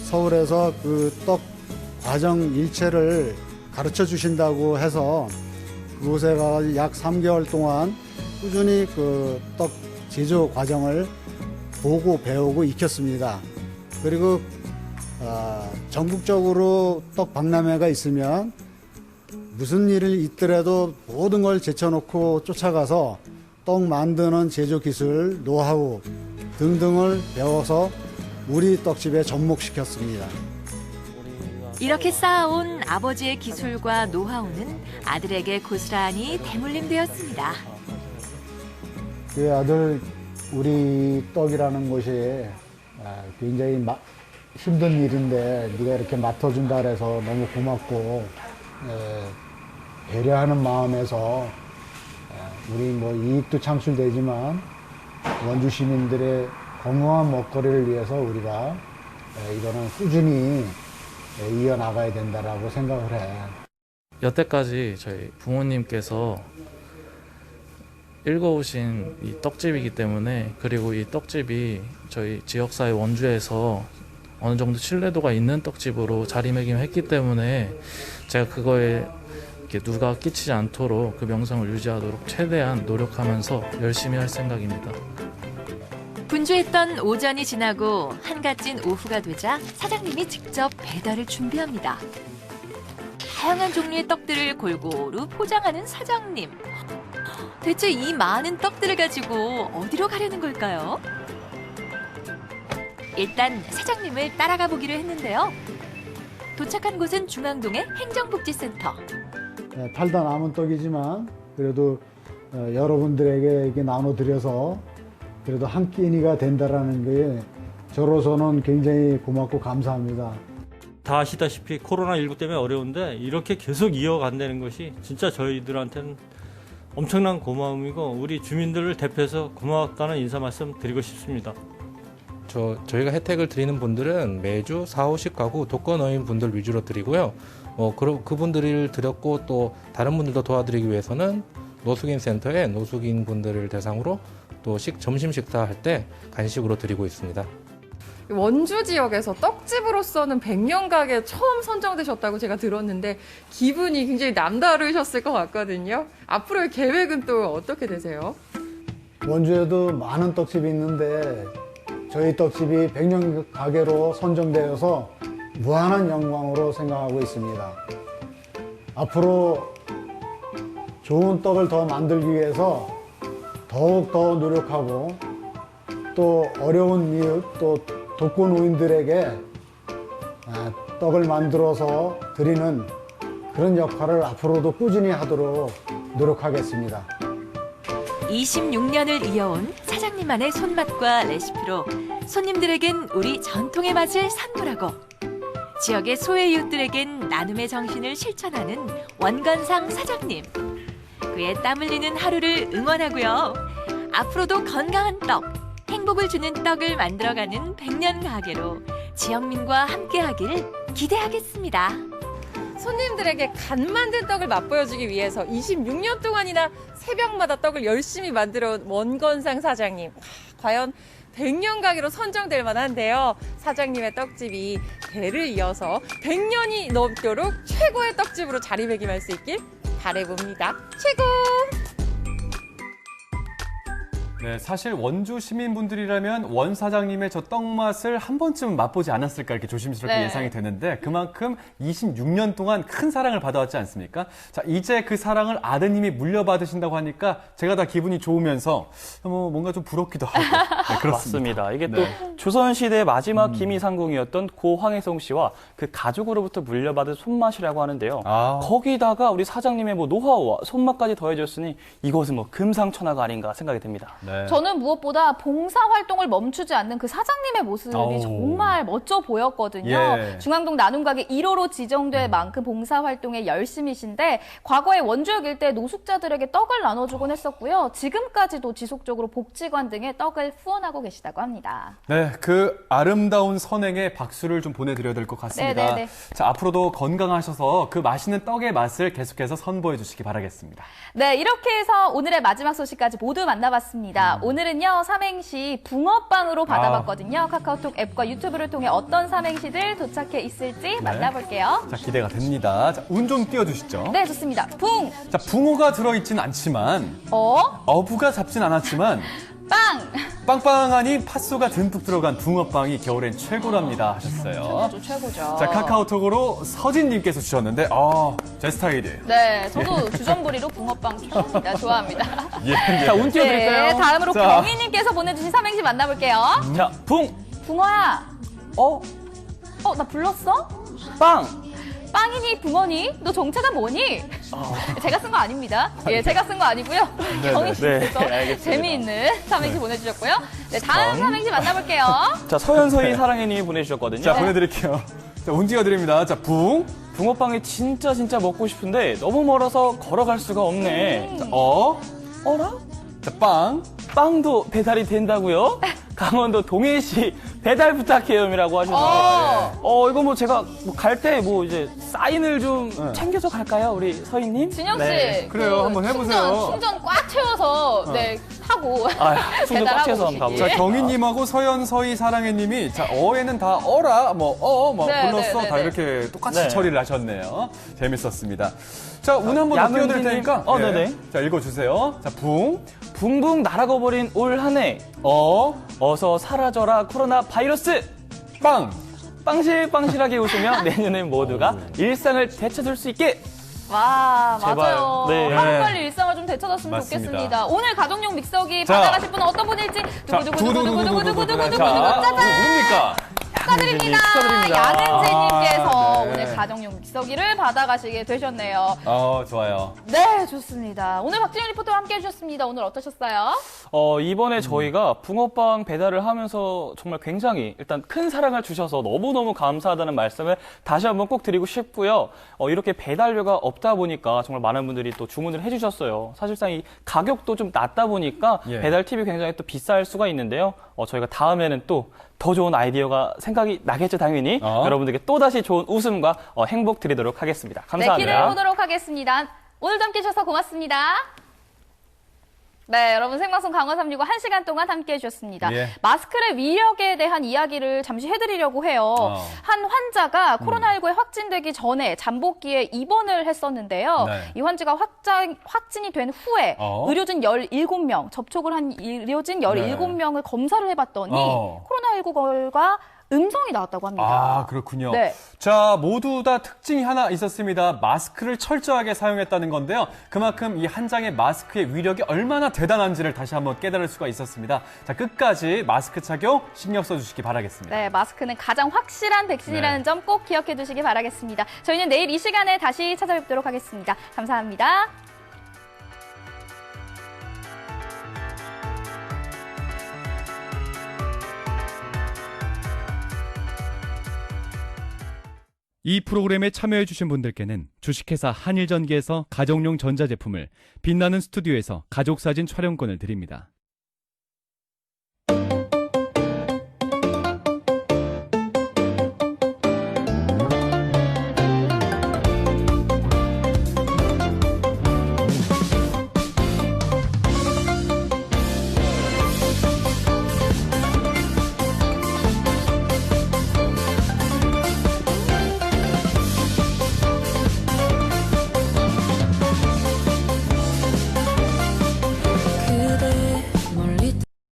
서울에서 그 떡 과정 일체를 가르쳐 주신다고 해서 그곳에 가서 약 3개월 동안 꾸준히 그 떡 제조 과정을 보고 배우고 익혔습니다. 그리고 전국적으로 떡 박람회가 있으면 무슨 일이 있더라도 모든 걸 제쳐놓고 쫓아가서 떡 만드는 제조 기술, 노하우 등등을 배워서 우리 떡집에 접목시켰습니다. 이렇게 쌓아온 아버지의 기술과 노하우는 아들에게 고스란히 대물림되었습니다. 그 아들, 우리 떡이라는 것이 굉장히 힘든 일인데 네가 이렇게 맡아준다 그래서 너무 고맙고 배려하는 마음에서 우리 뭐 이익도 창출되지만 원주 시민들의 건강한 먹거리를 위해서 우리가 이거는 꾸준히 이어나가야 된다라고 생각을 해. 여태까지 저희 부모님께서 읽어오신 이 떡집이기 때문에, 그리고 이 떡집이 저희 지역사회 원주에서 어느 정도 신뢰도가 있는 떡집으로 자리매김했기 때문에 제가 그거에 이렇게 누가 끼치지 않도록 그 명성을 유지하도록 최대한 노력하면서 열심히 할 생각입니다. 분주했던 오전이 지나고 한가진 오후가 되자 사장님이 직접 배달을 준비합니다. 다양한 종류의 떡들을 골고루 포장하는 사장님. 대체 이 많은 떡들을 가지고 어디로 가려는 걸까요? 일단 사장님을 따라가 보기로 했는데요. 도착한 곳은 중앙동의 행정복지센터. 팔다 남은 떡이지만 그래도 여러분들에게 이렇게 나눠드려서 그래도 한 끼니가 된다라는 게 저로서는 굉장히 고맙고 감사합니다. 다 아시다시피 코로나19 때문에 어려운데 이렇게 계속 이어간다는 것이 진짜 저희들한테는 엄청난 고마움이고 우리 주민들을 대표해서 고맙다는 인사 말씀 드리고 싶습니다. 저희가 혜택을 드리는 분들은 매주 4, 50가구 독거노인 분들 위주로 드리고요. 그분들을 드렸고 또 다른 분들도 도와드리기 위해서는 노숙인 센터에 노숙인 분들을 대상으로 또 점심 식사할 때 간식으로 드리고 있습니다. 원주 지역에서 떡집으로서는 100년 가게 처음 선정되셨다고 제가 들었는데 기분이 굉장히 남다르셨을 것 같거든요. 앞으로의 계획은 또 어떻게 되세요? 원주에도 많은 떡집이 있는데 저희 떡집이 100년 가게로 선정되어서 무한한 영광으로 생각하고 있습니다. 앞으로 좋은 떡을 더 만들기 위해서 더욱 더 노력하고 또 어려운 이웃 또 독거노인들에게 떡을 만들어서 드리는 그런 역할을 앞으로도 꾸준히 하도록 노력하겠습니다. 26년을 이어온 사장님만의 손맛과 레시피로 손님들에겐 우리 전통의 맛을 선물하고 지역의 소외 이웃들에겐 나눔의 정신을 실천하는 원건상 사장님. 그의 땀 흘리는 하루를 응원하고요. 앞으로도 건강한 떡, 행복을 주는 떡을 만들어가는 100년 가게로 지역민과 함께하길 기대하겠습니다. 손님들에게 간 만든 떡을 맛보여주기 위해서 26년 동안이나 새벽마다 떡을 열심히 만들어온 원건상 사장님. 과연 100년 가게로 선정될 만한데요. 사장님의 떡집이 대를 이어서 100년이 넘도록 최고의 떡집으로 자리매김할 수 있길 바라봅니다. 최고! 네, 사실 원주 시민분들이라면 원 사장님의 저 떡 맛을 한 번쯤 맛보지 않았을까 이렇게 조심스럽게 네. 예상이 되는데 그만큼 26년 동안 큰 사랑을 받아왔지 않습니까? 자, 이제 그 사랑을 아드님이 물려받으신다고 하니까 제가 다 기분이 좋으면서 뭔가 좀 부럽기도 하고. 네, 그렇습니다. 맞습니다. 이게 또 네. 조선시대의 마지막 기미상궁이었던 고 황혜성 씨와 그 가족으로부터 물려받은 손맛이라고 하는데요. 거기다가 우리 사장님의 뭐 노하우와 손맛까지 더해졌으니 이것은 뭐 금상첨화가 아닌가 생각이 듭니다. 네. 저는 무엇보다 봉사 활동을 멈추지 않는 그 사장님의 모습이 아우. 정말 멋져 보였거든요. 예. 중앙동 나눔가게 1호로 지정될 만큼 봉사 활동에 열심이신데 과거에 원주역 일대 노숙자들에게 떡을 나눠주곤 했었고요. 지금까지도 지속적으로 복지관 등에 떡을 후원하고 계시다고 합니다. 네, 그 아름다운 선행에 박수를 좀 보내드려야 될 것 같습니다. 네네네. 자, 앞으로도 건강하셔서 그 맛있는 떡의 맛을 계속해서 선보여 주시기 바라겠습니다. 네, 이렇게 해서 오늘의 마지막 소식까지 모두 만나봤습니다. 오늘은요, 삼행시 붕어빵으로 받아봤거든요. 카카오톡 앱과 유튜브를 통해 어떤 삼행시들 도착해 있을지 만나볼게요. 자, 기대가 됩니다. 자, 운 좀 띄워주시죠. 네, 좋습니다. 붕! 자, 붕어가 들어있진 않지만 어부가 잡진 않았지만 빵! 빵빵하니 팥소가 듬뿍 들어간 붕어빵이 겨울엔 최고랍니다 하셨어요. 최고죠. 자, 카카오톡으로 서진님께서 주셨는데 제 스타일이에요. 네, 저도 주전부리로 붕어빵 좋아합니다. 좋아합니다. 예. 자, 운 띄워드릴까요? 네, 다음으로 자. 경희님께서 보내주신 삼행시 만나볼게요. 자, 붕어야. 나 불렀어? 빵! 빵이니 붕어니? 너 정체가 뭐니? 제가 쓴 거 아닙니다. 예, 제가 쓴 거 아니고요. 네, 경희님께서 네, 알겠습니다. 재미있는 삼행시 보내주셨고요. 네, 다음 삼행시 만나볼게요. 자, 서현서희 사랑해님이 보내주셨거든요. 자, 보내드릴게요. 자, 운 띄워드립니다. 자, 붕어빵이 진짜 먹고 싶은데 너무 멀어서 걸어갈 수가 없네. 자, 어라? 자, 빵. 빵도 배달이 된다고요? 강원도 동해시 배달 부탁해요이라고 하셔서 이거 뭐 제가 갈 때 뭐 이제 사인을 좀 챙겨서 갈까요, 우리 서희님? 진영 씨, 네. 그래요, 한번 해보세요. 충전 꽉 채워서 타고 충전 꽉 채워서 한번 가보세요. 자, 경희님하고 서현, 서희, 사랑해님이 자, 어에는 다 어라, 네, 불렀어. 네, 다 네. 이렇게 똑같이 네. 처리를 하셨네요. 재밌었습니다. 자, 운 한 번 더 양은지님. 띄워드릴 테니까. 네네. 자, 읽어주세요. 자, 붕붕 날아가 버린 올 한 해. 어서 사라져라 코로나 바이러스. 빵. 빵실빵실하게 웃으며 내년엔 모두가 일상을 되찾을 수 있게. 와, 제발. 맞아요. 네. 하루빨리 일상을 좀 되찾았으면 맞습니다. 좋겠습니다. 오늘 가정용 믹서기 자. 받아가실 분은 어떤 분일지 두구두구두구두구두구두구두구두구 자, 짜잔! 누굽니까? 축하드립니다. 축하드립니다. 양은재님께서 네. 오늘 가정용 믹서기를 받아가시게 되셨네요. 좋아요. 네, 좋습니다. 오늘 박진영 리포터와 함께 해주셨습니다. 오늘 어떠셨어요? 이번에 저희가 붕어빵 배달을 하면서 정말 굉장히 일단 큰 사랑을 주셔서 너무너무 감사하다는 말씀을 다시 한번 꼭 드리고 싶고요. 이렇게 배달료가 없다 보니까 정말 많은 분들이 또 주문을 해주셨어요. 사실상 이 가격도 좀 낮다 보니까 예. 배달 팁이 굉장히 또 비쌀 수가 있는데요. 저희가 다음에는 또 더 좋은 아이디어가 생각이 나겠죠, 당연히. 여러분들께 또다시 좋은 웃음과 행복 드리도록 하겠습니다. 네, 감사합니다. 기대해 보도록 하겠습니다. 오늘도 함께 해주셔서 고맙습니다. 네, 여러분 생방송 강원 365 1시간 동안 함께해 주셨습니다. 예. 마스크의 위력에 대한 이야기를 잠시 해드리려고 해요. 한 환자가 코로나19에 확진되기 전에 잠복기에 입원을 했었는데요. 네. 이 환자가 확진이 된 후에 의료진 17명, 접촉을 한 의료진 17명을 검사를 해봤더니 코로나19가 음성이 나왔다고 합니다. 아, 그렇군요. 네. 자, 모두 다 특징이 하나 있었습니다. 마스크를 철저하게 사용했다는 건데요. 그만큼 이 한 장의 마스크의 위력이 얼마나 대단한지를 다시 한번 깨달을 수가 있었습니다. 자, 끝까지 마스크 착용 신경 써주시기 바라겠습니다. 네, 마스크는 가장 확실한 백신이라는 점 꼭 기억해 두시기 바라겠습니다. 저희는 내일 이 시간에 다시 찾아뵙도록 하겠습니다. 감사합니다. 이 프로그램에 참여해주신 분들께는 주식회사 한일전기에서 가정용 전자제품을 빛나는 스튜디오에서 가족사진 촬영권을 드립니다.